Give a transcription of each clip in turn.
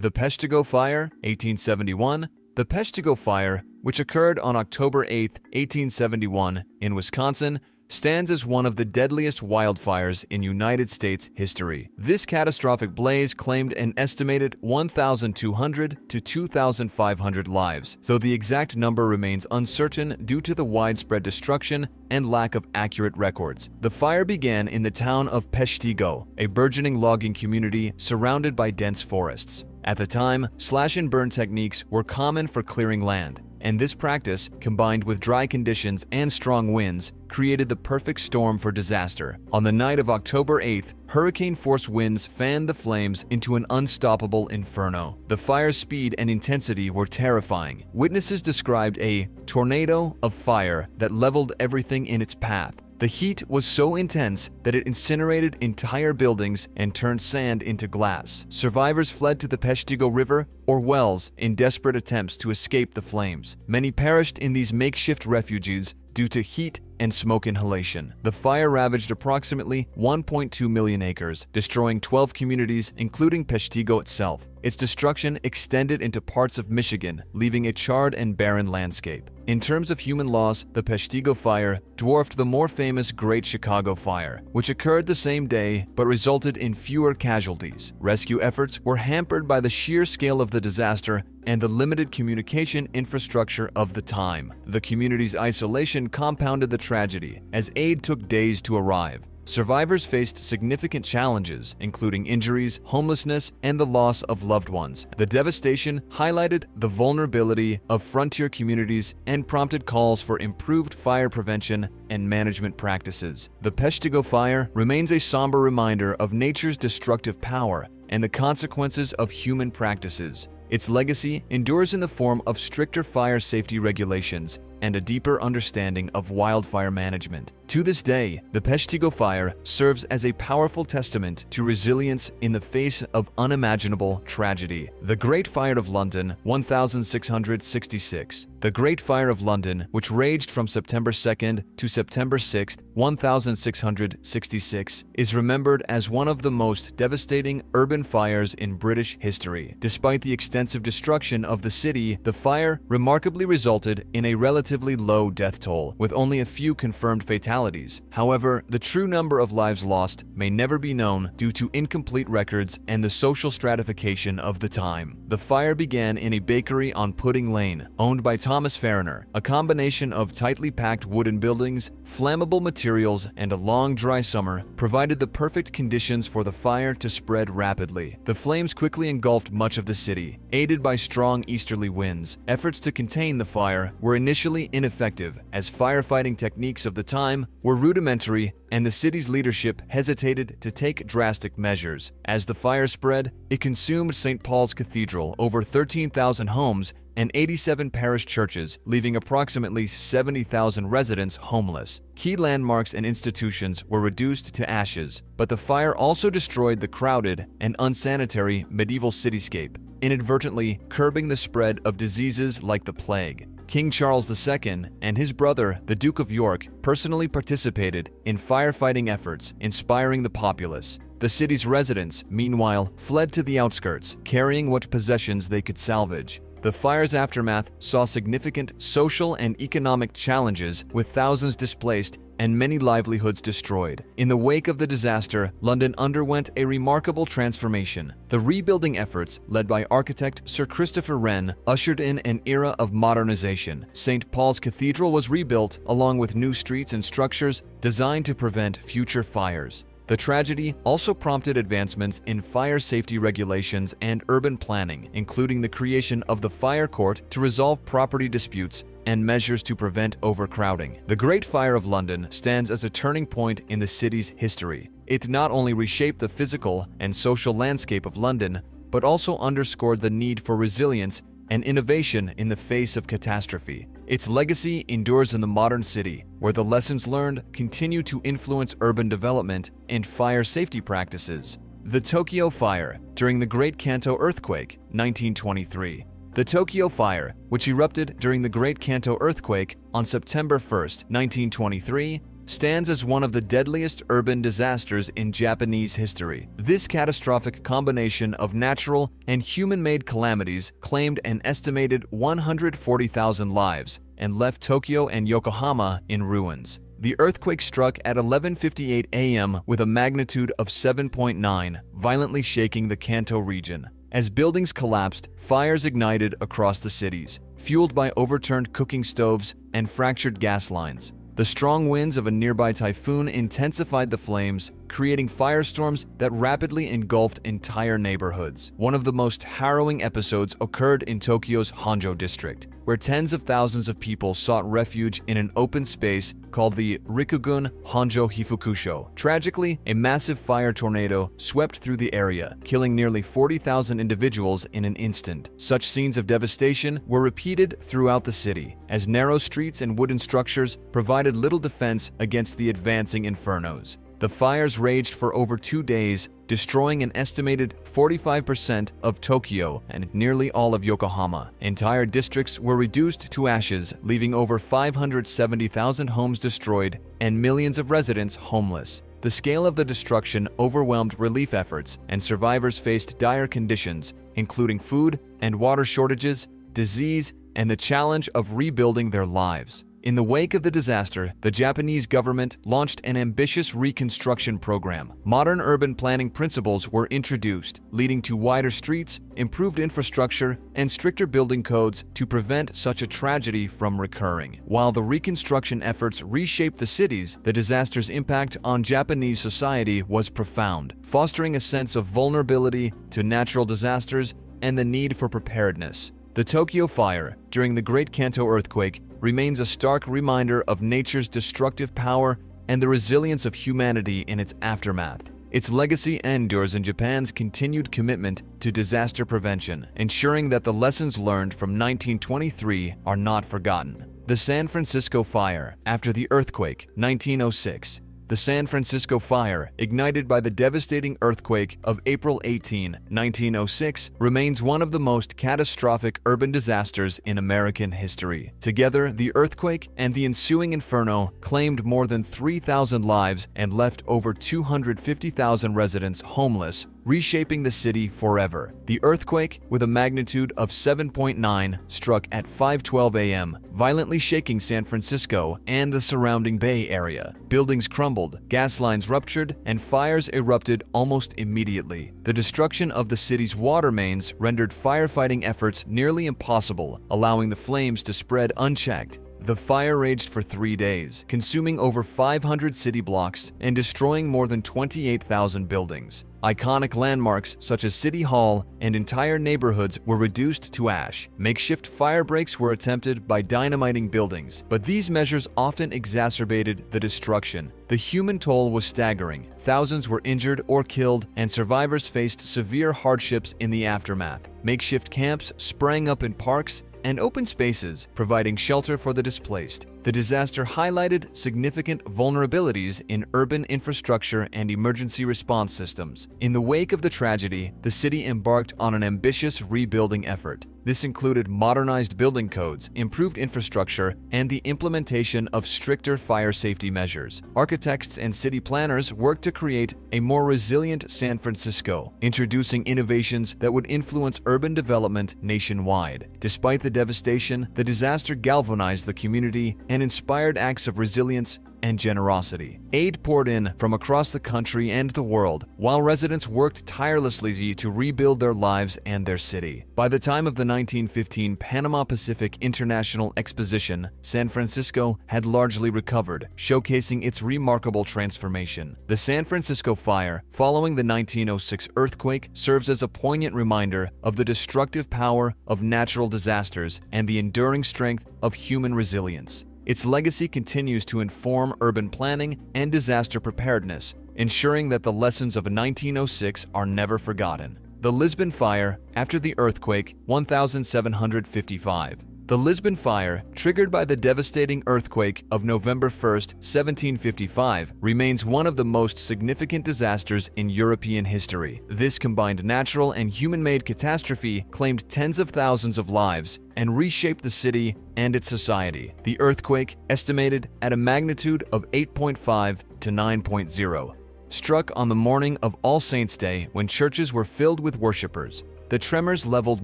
The Peshtigo Fire, 1871. The Peshtigo Fire, which occurred on October 8, 1871, in Wisconsin, stands as one of the deadliest wildfires in United States history. This catastrophic blaze claimed an estimated 1,200 to 2,500 lives, though the exact number remains uncertain due to the widespread destruction and lack of accurate records. The fire began in the town of Peshtigo, a burgeoning logging community surrounded by dense forests. At the time, slash-and-burn techniques were common for clearing land, and this practice, combined with dry conditions and strong winds, created the perfect storm for disaster. On the night of October 8th, hurricane-force winds fanned the flames into an unstoppable inferno. The fire's speed and intensity were terrifying. Witnesses described a tornado of fire that leveled everything in its path. The heat was so intense that it incinerated entire buildings and turned sand into glass. Survivors fled to the Peshtigo River or wells in desperate attempts to escape the flames. Many perished in these makeshift refuges due to heat and smoke inhalation. The fire ravaged approximately 1.2 million acres, destroying 12 communities, including Peshtigo itself. Its destruction extended into parts of Michigan, leaving a charred and barren landscape. In terms of human loss, the Peshtigo Fire dwarfed the more famous Great Chicago Fire, which occurred the same day but resulted in fewer casualties. Rescue efforts were hampered by the sheer scale of the disaster and the limited communication infrastructure of the time. The community's isolation compounded the tragedy, as aid took days to arrive. Survivors faced significant challenges, including injuries, homelessness, and the loss of loved ones. The devastation highlighted the vulnerability of frontier communities and prompted calls for improved fire prevention and management practices. The Peshtigo Fire remains a somber reminder of nature's destructive power and the consequences of human practices. Its legacy endures in the form of stricter fire safety regulations and a deeper understanding of wildfire management. To this day, the Peshtigo Fire serves as a powerful testament to resilience in the face of unimaginable tragedy. The Great Fire of London, 1666. The Great Fire of London, which raged from September 2nd to September 6th, 1666, is remembered as one of the most devastating urban fires in British history. Despite the extensive destruction of the city, the fire remarkably resulted in a relatively low death toll, with only a few confirmed fatalities. However, the true number of lives lost may never be known due to incomplete records and the social stratification of the time. The fire began in a bakery on Pudding Lane, owned by Thomas Fariner. A combination of tightly packed wooden buildings, flammable materials, and a long dry summer provided the perfect conditions for the fire to spread rapidly. The flames quickly engulfed much of the city, aided by strong easterly winds. Efforts to contain the fire were initially ineffective, as firefighting techniques of the time were rudimentary and the city's leadership hesitated to take drastic measures. As the fire spread, it consumed St. Paul's Cathedral, over 13,000 homes, and 87 parish churches, leaving approximately 70,000 residents homeless. Key landmarks and institutions were reduced to ashes, but the fire also destroyed the crowded and unsanitary medieval cityscape, inadvertently curbing the spread of diseases like the plague. King Charles II and his brother, the Duke of York, personally participated in firefighting efforts, inspiring the populace. The city's residents, meanwhile, fled to the outskirts, carrying what possessions they could salvage. The fire's aftermath saw significant social and economic challenges, with thousands displaced and many livelihoods destroyed. In the wake of the disaster, London underwent a remarkable transformation. The rebuilding efforts, led by architect Sir Christopher Wren, ushered in an era of modernization. St. Paul's Cathedral was rebuilt, along with new streets and structures designed to prevent future fires. The tragedy also prompted advancements in fire safety regulations and urban planning, including the creation of the Fire Court to resolve property disputes and measures to prevent overcrowding. The Great Fire of London stands as a turning point in the city's history. It not only reshaped the physical and social landscape of London, but also underscored the need for resilience and innovation in the face of catastrophe. Its legacy endures in the modern city, where the lessons learned continue to influence urban development and fire safety practices. The Tokyo Fire during the Great Kanto Earthquake, 1923. The Tokyo Fire, which erupted during the Great Kanto Earthquake on September 1, 1923, stands as one of the deadliest urban disasters in Japanese history. This catastrophic combination of natural and human-made calamities claimed an estimated 140,000 lives and left Tokyo and Yokohama in ruins. The earthquake struck at 11:58 a.m. with a magnitude of 7.9, violently shaking the Kanto region. As buildings collapsed, fires ignited across the cities, fueled by overturned cooking stoves and fractured gas lines. The strong winds of a nearby typhoon intensified the flames, creating firestorms that rapidly engulfed entire neighborhoods. One of the most harrowing episodes occurred in Tokyo's Honjo district, where tens of thousands of people sought refuge in an open space called the Rikugun Honjo Hifukusho. Tragically, a massive fire tornado swept through the area, killing nearly 40,000 individuals in an instant. Such scenes of devastation were repeated throughout the city, as narrow streets and wooden structures provided little defense against the advancing infernos. The fires raged for over 2 days, destroying an estimated 45% of Tokyo and nearly all of Yokohama. Entire districts were reduced to ashes, leaving over 570,000 homes destroyed and millions of residents homeless. The scale of the destruction overwhelmed relief efforts, and survivors faced dire conditions, including food and water shortages, disease, and the challenge of rebuilding their lives. In the wake of the disaster, the Japanese government launched an ambitious reconstruction program. Modern urban planning principles were introduced, leading to wider streets, improved infrastructure, and stricter building codes to prevent such a tragedy from recurring. While the reconstruction efforts reshaped the cities, the disaster's impact on Japanese society was profound, fostering a sense of vulnerability to natural disasters and the need for preparedness. The Tokyo fire during the Great Kanto earthquake remains a stark reminder of nature's destructive power and the resilience of humanity in its aftermath. Its legacy endures in Japan's continued commitment to disaster prevention, ensuring that the lessons learned from 1923 are not forgotten. The San Francisco Fire. After the earthquake, 1906. The San Francisco Fire, ignited by the devastating earthquake of April 18, 1906, remains one of the most catastrophic urban disasters in American history. Together, the earthquake and the ensuing inferno claimed more than 3,000 lives and left over 250,000 residents homeless, reshaping the city forever. The earthquake, with a magnitude of 7.9, struck at 5:12 a.m., violently shaking San Francisco and the surrounding Bay Area. Buildings crumbled, gas lines ruptured, and fires erupted almost immediately. The destruction of the city's water mains rendered firefighting efforts nearly impossible, allowing the flames to spread unchecked. The fire raged for 3 days, consuming over 500 city blocks and destroying more than 28,000 buildings. Iconic landmarks such as City Hall and entire neighborhoods were reduced to ash. Makeshift fire breaks were attempted by dynamiting buildings, but these measures often exacerbated the destruction. The human toll was staggering. Thousands were injured or killed, and survivors faced severe hardships in the aftermath. Makeshift camps sprang up in parks and open spaces, providing shelter for the displaced. The disaster highlighted significant vulnerabilities in urban infrastructure and emergency response systems. In the wake of the tragedy, the city embarked on an ambitious rebuilding effort. This included modernized building codes, improved infrastructure, and the implementation of stricter fire safety measures. Architects and city planners worked to create a more resilient San Francisco, introducing innovations that would influence urban development nationwide. Despite the devastation, the disaster galvanized the community and inspired acts of resilience and generosity. Aid poured in from across the country and the world, while residents worked tirelessly to rebuild their lives and their city. By the time of the 1915 Panama Pacific International Exposition, San Francisco had largely recovered, showcasing its remarkable transformation. The San Francisco Fire, following the 1906 earthquake, serves as a poignant reminder of the destructive power of natural disasters and the enduring strength of human resilience. Its legacy continues to inform urban planning and disaster preparedness, ensuring that the lessons of 1906 are never forgotten. The Lisbon Fire, after the earthquake, 1755. The Lisbon Fire, triggered by the devastating earthquake of November 1, 1755, remains one of the most significant disasters in European history. This combined natural and human-made catastrophe claimed tens of thousands of lives and reshaped the city and its society. The earthquake, estimated at a magnitude of 8.5 to 9.0, struck on the morning of All Saints' Day when churches were filled with worshippers. The tremors leveled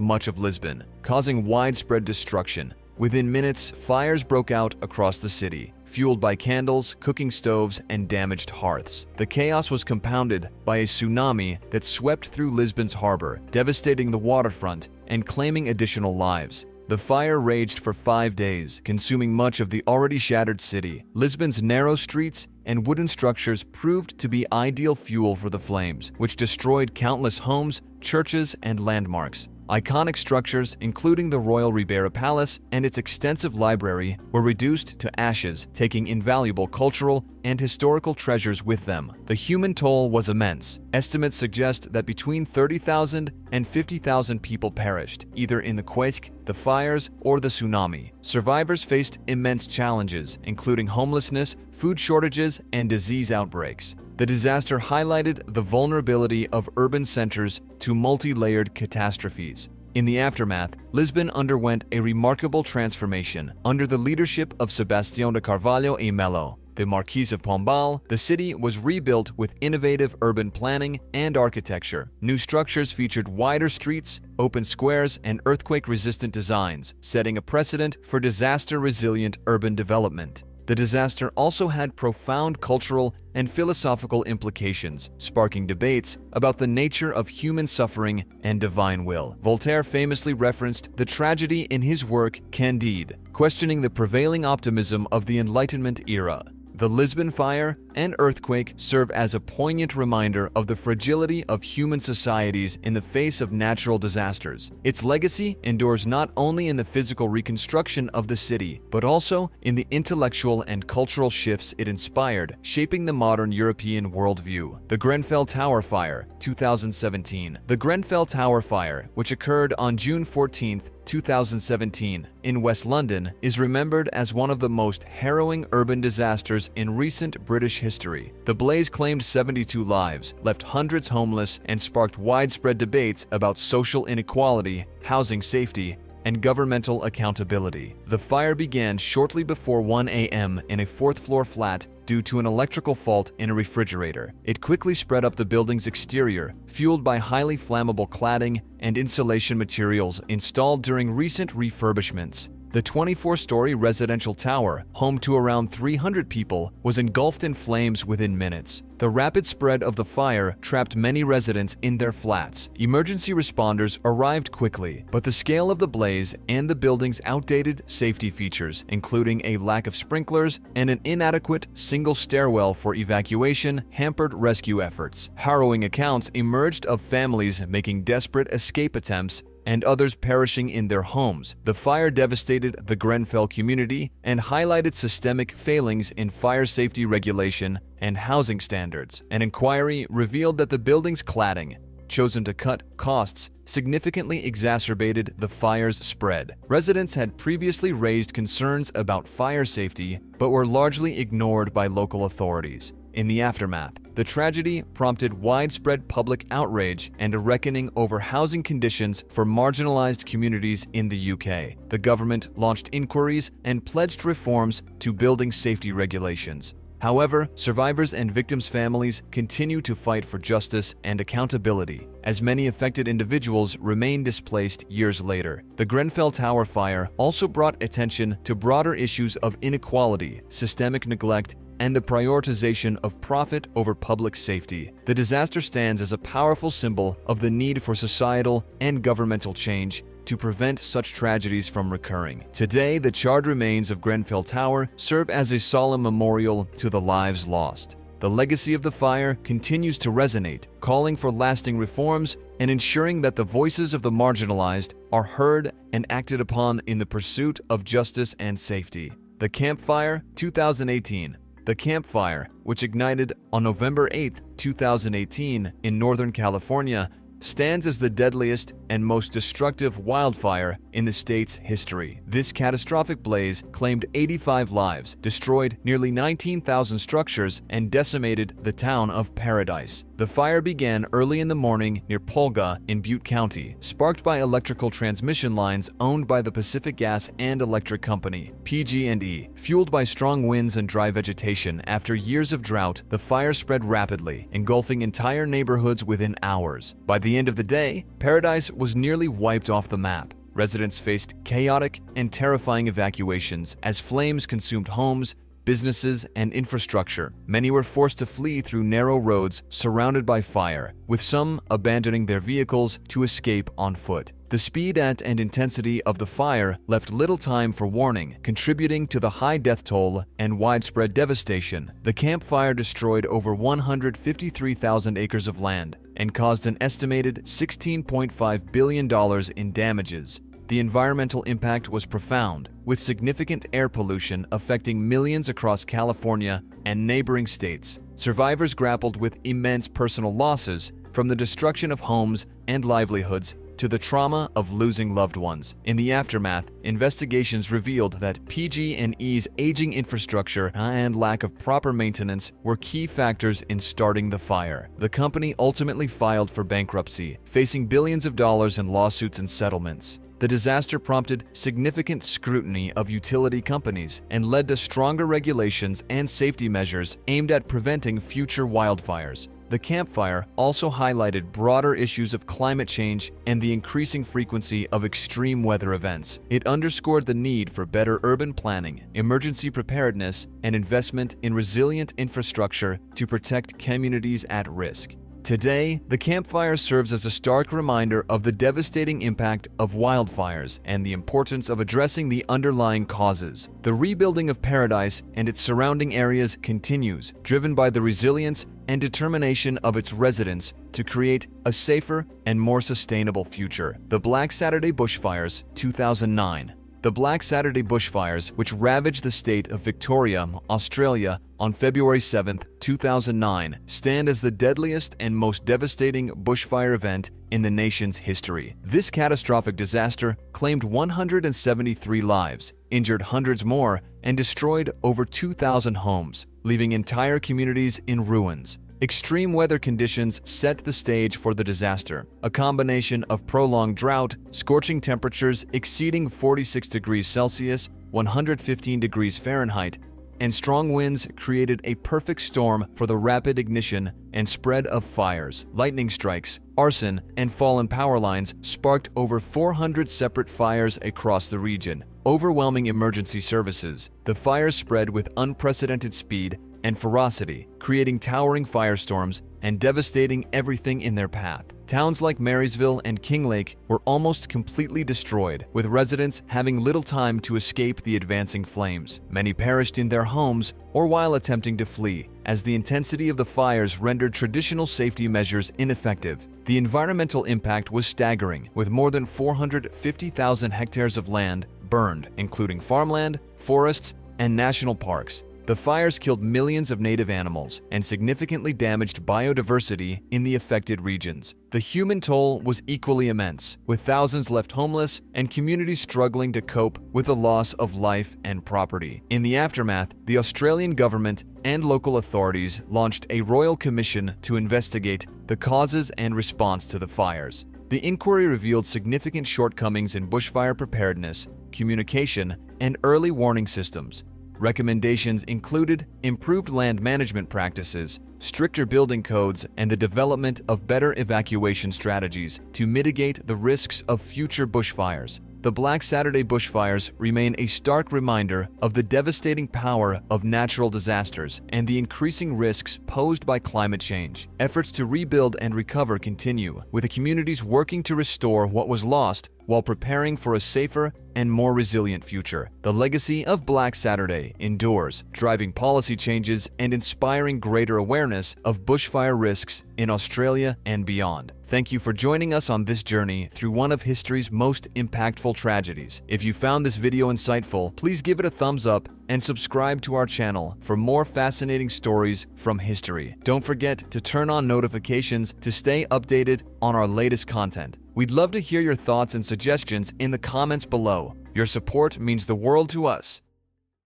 much of Lisbon, causing widespread destruction. Within minutes, fires broke out across the city, fueled by candles, cooking stoves, and damaged hearths. The chaos was compounded by a tsunami that swept through Lisbon's harbor, devastating the waterfront and claiming additional lives. The fire raged for 5 days, consuming much of the already shattered city. Lisbon's narrow streets and wooden structures proved to be ideal fuel for the flames, which destroyed countless homes, churches, and landmarks. Iconic structures, including the Royal Ribeira Palace and its extensive library, were reduced to ashes, taking invaluable cultural and historical treasures with them. The human toll was immense. Estimates suggest that between 30,000 and 50,000 people perished, either in the quake, the fires, or the tsunami. Survivors faced immense challenges, including homelessness, food shortages, and disease outbreaks. The disaster highlighted the vulnerability of urban centers to multi-layered catastrophes. In the aftermath, Lisbon underwent a remarkable transformation. Under the leadership of Sebastião de Carvalho e Melo, the Marquis of Pombal, the city was rebuilt with innovative urban planning and architecture. New structures featured wider streets, open squares, and earthquake-resistant designs, setting a precedent for disaster-resilient urban development. The disaster also had profound cultural and philosophical implications, sparking debates about the nature of human suffering and divine will. Voltaire famously referenced the tragedy in his work Candide, questioning the prevailing optimism of the Enlightenment era. The Lisbon Fire and earthquake serve as a poignant reminder of the fragility of human societies in the face of natural disasters. Its legacy endures not only in the physical reconstruction of the city, but also in the intellectual and cultural shifts it inspired, shaping the modern European worldview. The Grenfell Tower Fire, 2017. The Grenfell Tower Fire, which occurred on June 14, 2017, in West London, is remembered as one of the most harrowing urban disasters in recent British history. The blaze claimed 72 lives, left hundreds homeless, and sparked widespread debates about social inequality, housing safety, and governmental accountability. The fire began shortly before 1 a.m. in a fourth-floor flat due to an electrical fault in a refrigerator. It quickly spread up the building's exterior, fueled by highly flammable cladding and insulation materials installed during recent refurbishments. The 24-story residential tower, home to around 300 people, was engulfed in flames within minutes. The rapid spread of the fire trapped many residents in their flats. Emergency responders arrived quickly, but the scale of the blaze and the building's outdated safety features, including a lack of sprinklers and an inadequate single stairwell for evacuation, hampered rescue efforts. Harrowing accounts emerged of families making desperate escape attempts and others perishing in their homes. The fire devastated the Grenfell community and highlighted systemic failings in fire safety regulation and housing standards. An inquiry revealed that the building's cladding, chosen to cut costs, significantly exacerbated the fire's spread. Residents had previously raised concerns about fire safety, but were largely ignored by local authorities. In the aftermath, the tragedy prompted widespread public outrage and a reckoning over housing conditions for marginalized communities in the UK. The government launched inquiries and pledged reforms to building safety regulations. However, survivors and victims' families continue to fight for justice and accountability, as many affected individuals remain displaced years later. The Grenfell Tower fire also brought attention to broader issues of inequality, systemic neglect, and the prioritization of profit over public safety. The disaster stands as a powerful symbol of the need for societal and governmental change to prevent such tragedies from recurring. Today, the charred remains of Grenfell Tower serve as a solemn memorial to the lives lost. The legacy of the fire continues to resonate, calling for lasting reforms and ensuring that the voices of the marginalized are heard and acted upon in the pursuit of justice and safety. The Camp Fire, 2018. The Camp Fire, which ignited on November 8, 2018 in Northern California, stands as the deadliest and most destructive wildfire in the state's history. This catastrophic blaze claimed 85 lives, destroyed nearly 19,000 structures, and decimated the town of Paradise. The fire began early in the morning near Polga in Butte County, sparked by electrical transmission lines owned by the Pacific Gas and Electric Company, PG&E. Fueled by strong winds and dry vegetation, after years of drought, the fire spread rapidly, engulfing entire neighborhoods within hours. By the end of the day, Paradise was nearly wiped off the map. Residents faced chaotic and terrifying evacuations as flames consumed homes, businesses, and infrastructure. Many were forced to flee through narrow roads surrounded by fire, with some abandoning their vehicles to escape on foot. The speed and intensity of the fire left little time for warning, contributing to the high death toll and widespread devastation. The Camp Fire destroyed over 153,000 acres of land and caused an estimated $16.5 billion in damages. The environmental impact was profound, with significant air pollution affecting millions across California and neighboring states. Survivors grappled with immense personal losses, from the destruction of homes and livelihoods to the trauma of losing loved ones. In the aftermath, investigations revealed that PG&E's aging infrastructure and lack of proper maintenance were key factors in starting the fire. The company ultimately filed for bankruptcy, facing billions of dollars in lawsuits and settlements. The disaster prompted significant scrutiny of utility companies and led to stronger regulations and safety measures aimed at preventing future wildfires. The Camp Fire also highlighted broader issues of climate change and the increasing frequency of extreme weather events. It underscored the need for better urban planning, emergency preparedness, and investment in resilient infrastructure to protect communities at risk. Today, the Camp Fire serves as a stark reminder of the devastating impact of wildfires and the importance of addressing the underlying causes. The rebuilding of Paradise and its surrounding areas continues, driven by the resilience and determination of its residents to create a safer and more sustainable future. The Black Saturday Bushfires, 2009. The Black Saturday bushfires, which ravaged the state of Victoria, Australia, on February 7, 2009, stand as the deadliest and most devastating bushfire event in the nation's history. This catastrophic disaster claimed 173 lives, injured hundreds more, and destroyed over 2,000 homes, leaving entire communities in ruins. Extreme weather conditions set the stage for the disaster. A combination of prolonged drought, scorching temperatures exceeding 46 degrees Celsius, 115 degrees Fahrenheit, and strong winds created a perfect storm for the rapid ignition and spread of fires. Lightning strikes, arson, and fallen power lines sparked over 400 separate fires across the region, overwhelming emergency services. The fires spread with unprecedented speed and ferocity, creating towering firestorms and devastating everything in their path. Towns like Marysville and King Lake were almost completely destroyed, with residents having little time to escape the advancing flames. Many perished in their homes or while attempting to flee, as the intensity of the fires rendered traditional safety measures ineffective. The environmental impact was staggering, with more than 450,000 hectares of land burned, including farmland, forests, and national parks. The fires killed millions of native animals and significantly damaged biodiversity in the affected regions. The human toll was equally immense, with thousands left homeless and communities struggling to cope with the loss of life and property. In the aftermath, the Australian government and local authorities launched a royal commission to investigate the causes and response to the fires. The inquiry revealed significant shortcomings in bushfire preparedness, communication, and early warning systems. Recommendations included improved land management practices, stricter building codes, and the development of better evacuation strategies to mitigate the risks of future bushfires. The Black Saturday bushfires remain a stark reminder of the devastating power of natural disasters and the increasing risks posed by climate change. Efforts to rebuild and recover continue, with the communities working to restore what was lost while preparing for a safer and more resilient future. The legacy of Black Saturday endures, driving policy changes and inspiring greater awareness of bushfire risks in Australia and beyond. Thank you for joining us on this journey through one of history's most impactful tragedies. If you found this video insightful, please give it a thumbs up and subscribe to our channel for more fascinating stories from history. Don't forget to turn on notifications to stay updated on our latest content. We'd love to hear your thoughts and suggestions in the comments below. Your support means the world to us.